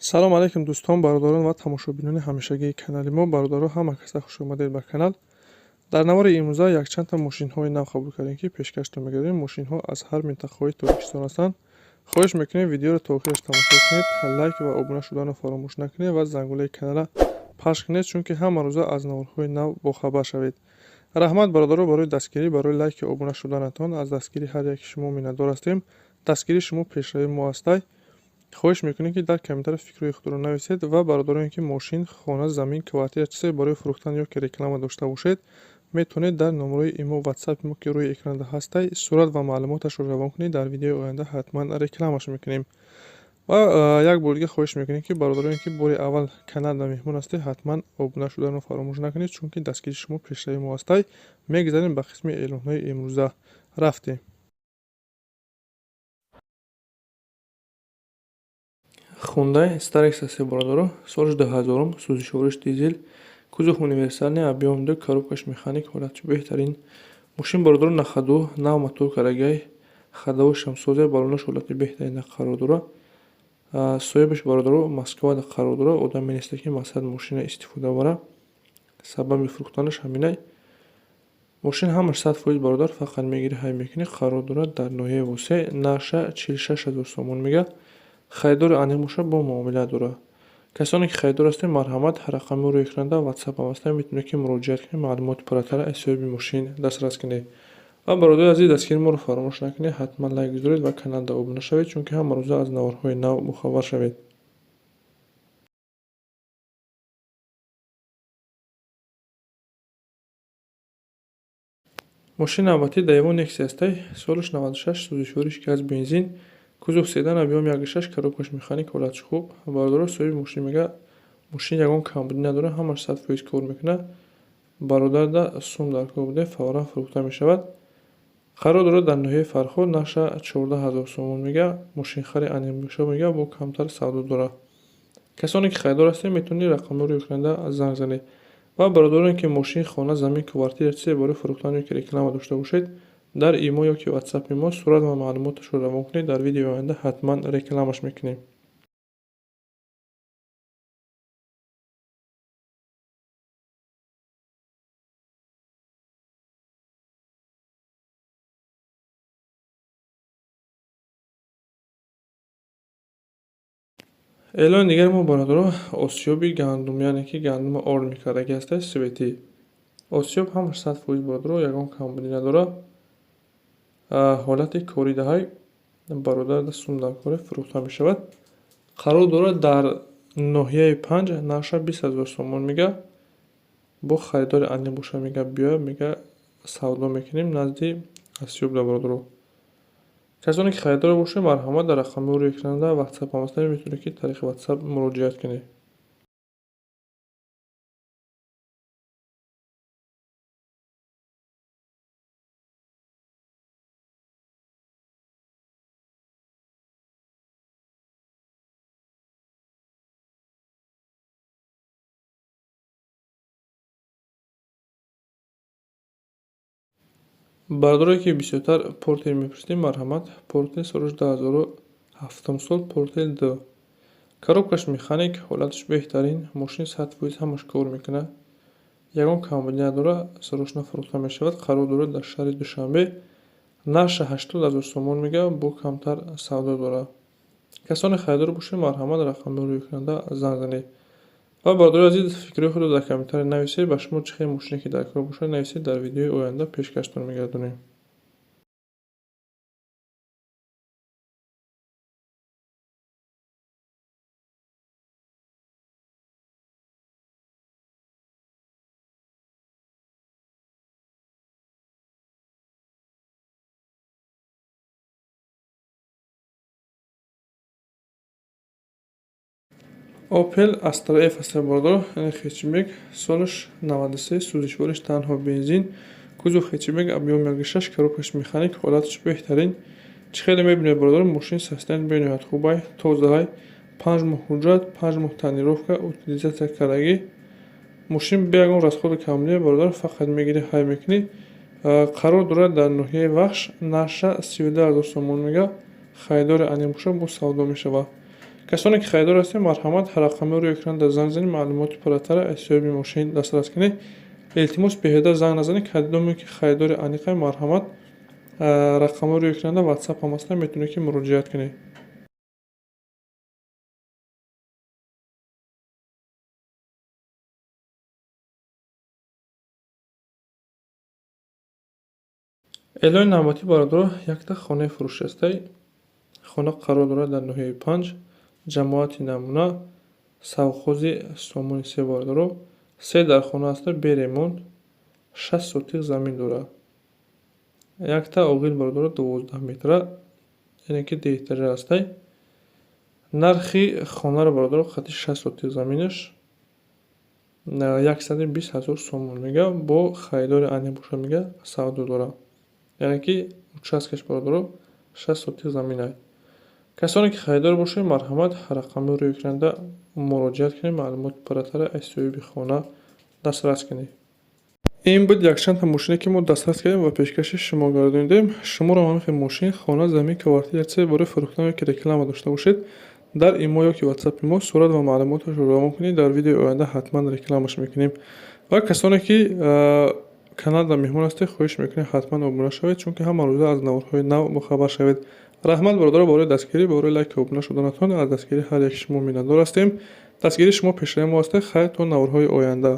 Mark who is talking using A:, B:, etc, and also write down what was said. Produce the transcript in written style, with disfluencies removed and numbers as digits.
A: салом алайкум дӯстон, бародарон ва тамошобинони ҳамешагии канали мо. Бародаро, ҳама каса хушомадед ба канал. Дар навори имрӯза якчандта мошинҳои нав қабул кардем, ки пешкашро мегардем. Мошинҳо аз ҳар минтақаҳои Тоҷикистон ҳастанд. хоҳиш мекунем видеоро то охираш тамошо кунед, лайк ва обуна шуданро фаромӯш накунед ва зангулаи канала пахш кунед, чунки ҳама рӯза аз наворҳои нав бохабар шавед. раҳмат бародаро барои дастгирӣ, барои лайки обуна шуданатон. Аз дастгирии ҳар яки шумо миннатдор ҳастем. Дастгирии шумо пешравии мо ҳастай. хоҳиш мекунем ки дар комментариё фикрҳои худро нависед ва бародароне ки мошин, хона, замин, квартира чизе барои фурӯхтан ё ки реклама дошта бошед, метавонед дар номерои имо ватсапи мо ки рӯи экранда ҳастай сурат ва маълумоташро равон кунед. Дар видеои оянда ҳатман рекламаш мекунем. ва як бори дига хоҳиш мекунем ки бародароне ки бори аввал каналда меҳмон ҳастед, ҳатман обуна шуданро фаромӯш накунед, чунки дастгирии шумо пешравии мо ҳастай. Мегзарем ба қисми эълонҳои имрӯза. рафтем. Hyundai Starex аст бародаро, соли 2000, сӯзишвориш дизел, кузов универсальный, объем 2, коробкаш механик, ҳолати беҳтарин. Мошин бародаро на ходу, нав мотор карагай, ходовой шамсозия, баллонаш ҳолати беҳтарина қарор дорад. соҳибаш бародаро Москвада қарор дорад. Одам менеста ки мақсад мошина истифода бара. Сабаби фурӯхтанаш ҳаминай. мошин ҳамаш 100% бародар, фақат мегири ҳай мекунӣ. қарор дорад дар ноҳияи Восеъ. нарша 46000 сомон мегӯяд. خریدار آنی موشه با معامله داره. کسانی که خریدار هستند مرحمت، رقم رو اکرانده واتساپ هم هستند، میتونید که مراجعه کنید، معلومات پرتر از صاحب ماشین دسترس کنید. و برادر عزیز دستگیر ما رو فراموش نکنید، حتما لایک بذارید و کانال را ابونه شوید، چون که هم روز از نوارهای نو مخابر شوید. ماشین نوبتی دایمون نکسی است. سالش 96، سوزشوریش گاز بنزین. кузов седан, объем 1.6, коробкаш механик, ҳолатиш хуб. бародаро соҳиби мошин мега мошин ягон камбудӣ надорад, ҳамаш 100% кор мекунад. бародарда сум дар кор буде, фавран фурӯхта мешавад. қарор дорад дар ноҳияи Фарход, нарша 14000 сомон мега. мошинхари анимбошо мега бо камтар савдо дорад. касоне ки харидор ҳастед, метавонед рақамҳои экранда занг занед. ва бародароне ки мошин, хона, замин, квартира чизе барои фурӯхтан ё ки реклама дошта бошед, дар имо ё ки ватсапи мо сурат ва маълумоташро равон кунед. дар видеои оянда ҳатман рекламаш мекунем. эълони дигари мо бародаро осиёби гандум, яъне ки гандуми орд мекардаги ҳастай, светӣ. осиёб ҳамаш 100% бародаро, ягон камбудӣ надорад. ҳолати коридаҳай бародар сум дар коре фурӯхта мешавад. қарор дорад дар ноҳияи 5, нарша 20000 сомон мега. бо харидори ани боша мега биёя, мега савдо мекунем назди осиёб да бародаро. касоне ки харидор боше, марҳамат, дар рақамҳои рӯи экранда ватсап ҳам ҳастанд, метавонед ки тариқи ватсап муроҷиат кунед. бародарое ки бисёртар портел мепурсидем, марҳамат, портел солиш 2007 сол, портел 2. коробкаш механик, ҳолатиш беҳтарин, мошин 100% ҳамаш кор мекунад. ягон камбудӣ надорад, сарошна фурӯхта мешавад. қарор дорад дар шаҳри Душанбе. нарша 80000 сомон мега, бо камтар савдо дорад. касоне харидор бошед, марҳамат, рақамҳои рӯи экранда занг занед. ва бародари азиз, фикрҳои худро дар комментариё нависед. ба шумо чӣ хел мошине ки дар кор бошад, нависед. дар видеои оянда пешкаштон мегардонем. Opel Astra F аст бародаро, яъне хэтчбек, солиш 93, сӯзишвориш танҳо бензин, кузов хэтчбек, объем 1.6, коробкаш механик, ҳолатиш беҳтарин. чӣ хеле мебинед бародаро, мошин состоянияш бениҳоят хубай, тозаҳай, 5 моҳ ҳуҷҷат, 5 моҳ тонировка, утилизатсия кардагӣ. мошин бе ягон расходи камбудӣ бародаро, фақат мегирӣ ҳай мекунӣ. қарор дорад дар ноҳияи Вахш, нарша 32000 сомон мега. харидори анимбошо бо савдо мешавад. касоне ки харидор ҳастед, марҳамат рақамеро экран дар занг занед, маълумоти паррактара аз соҳиби мошин дастрас кунед. илтимос беҳуда занг назанед. кадидоме ки харидори аниқай, марҳамат рақамеро экран дар WhatsApp ҳам ҳастанд, метавонед ки муроҷиат кунед. эълони навбатӣ бародаро, якта хонаи фурӯшшаваи хона қарор дорад дар ноҳияи 5, ҷамоати намуна, совхози сомони 3 бародаро. 3 дар хона аста, бе ремонт, 6 сотиқ замин дорад. Якта оғил бародаро 12 метра, яъне ки деҳтаҷа ҳастай. нархи хонаро бародаро хати 6 сотиқ заминаш 120,000 сомон мега, бо харидори ане боша мега савдо дорад. яъне ки участкаш бародаро 6 сотиқ замин аст. касоне ки харидор бошед, марҳамат рақамеро экранда муроҷиат кунед, маълумоти паррактара аз соҳиби хона дастрас кунед. ин буд якчандта мошине ки мо дастрас кардем ва пешкаши шумо гардонидем. шуморо ҳамаи мошин, хона, замин, квартира чизе бораи фурӯхтан ёки реклама дошта бошед, дар имо ёки WhatsApp-и мо сурат ва маълумоташро равон кунед. дар видеои оянда ҳатман рекламаш мекунем. ва касоне ки каналда меҳмон ҳастед, хоҳиш мекунем ҳатман обуна шавед, чунки ҳама рӯза аз наворҳои нав бохабар шавед. раҳмат бародаро, бораи дастгирӣ, бораи лайк ва обуна шуданатон аз дастгирии ҳар яки шумо миннатдор ҳастем. дастгирии шумо пешраи мо ҳастед. хайр то наворҳои оянда.